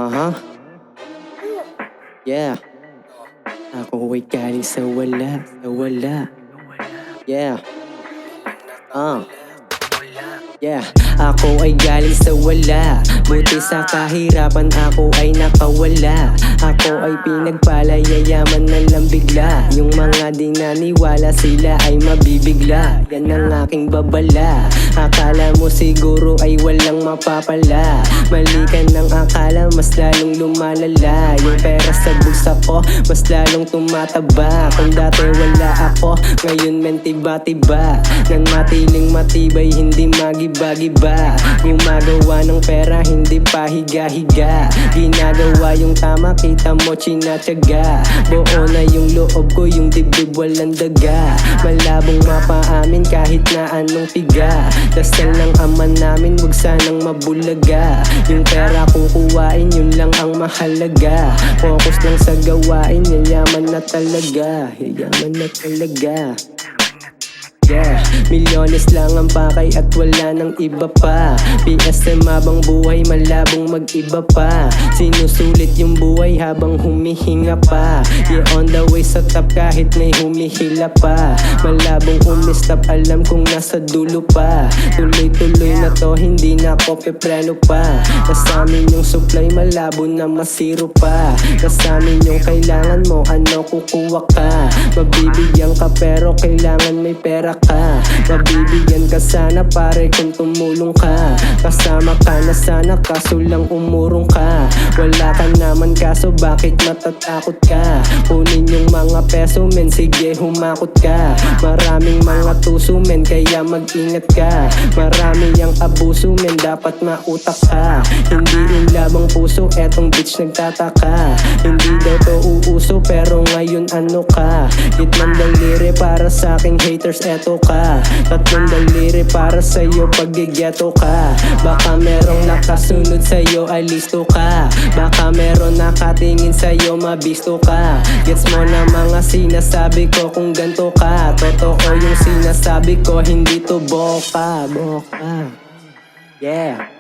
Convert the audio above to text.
Aha. Yeah. Ako ay galing sa wala, sa wala. Yeah. Yeah, ako ay galing sa wala. Buti sa kahirapan ako ay nakawala. Ako ay pinagpala, yayaman na lang bigla. Yung mga di naniwala sila ay mabibigla. Yan ang aking babala. Akala mo siguro ay walang mapapala. Mali ka ng akala, mas lalong lumalala. Yung pera sa bulsa ko, mas lalong tumataba. Kung dati wala ako, ngayon men tiba-tiba. Nang matiling matibay, hindi magiba-giba. Gumagawa ng pera, hindi pa higa-higa. Ginagawa yung tama, kita mo chinatyaga. Buo na yung loob ko, yung dibdib walang daga. Malabong mapaamin kahit na anong piga. Dasal ng ama namin, wag sanang mabulaga. Yung pera kukuhain, yun lang ang mahalaga. Focus lang sa gawain, yayaman na talaga. Yayaman na talaga. Yeah, milyones lang ang pakay at wala nang iba pa. PSM habang buhay, malabong mag-iba pa. Sinusulit yung buhay habang humihinga pa. Yeah, on the way sa top kahit may humihila pa. Malabong umistap, alam kong nasa dulo pa. Tuloy-tuloy na to, hindi na ako pepreno pa. Kasamin yung supply, malabo na masiro pa. Kasamin yung kailangan mo, ano kukuha ka. Mabibigyan ka pero kailangan may pera ka. Mabibigyan ka sana pare kung tumulong ka. Kasama ka na sana kaso lang umurong ka. Wala ka naman kaso bakit matatakot ka. Kunin yung mga peso men, sige humakot ka. Maraming mga tuso men, kaya mag-ingat ka. Marami ang abuso men, dapat mautak ka. Hindi in labang puso, etong bitch nagtataka. Hindi daw to uuso pero ngayon ano ka. Gitnang daliri para sa aking haters, eto ka. Tatlong daliri para sa'yo pag-geto ka. Baka merong nakasunod sa'yo ay listo ka. Baka meron nakatingin sa'yo mabisto ka. Gets mo na mga sinasabi ko kung ganto ka. Totoo yung sinasabi ko, hindi to boka. Boka. Yeah.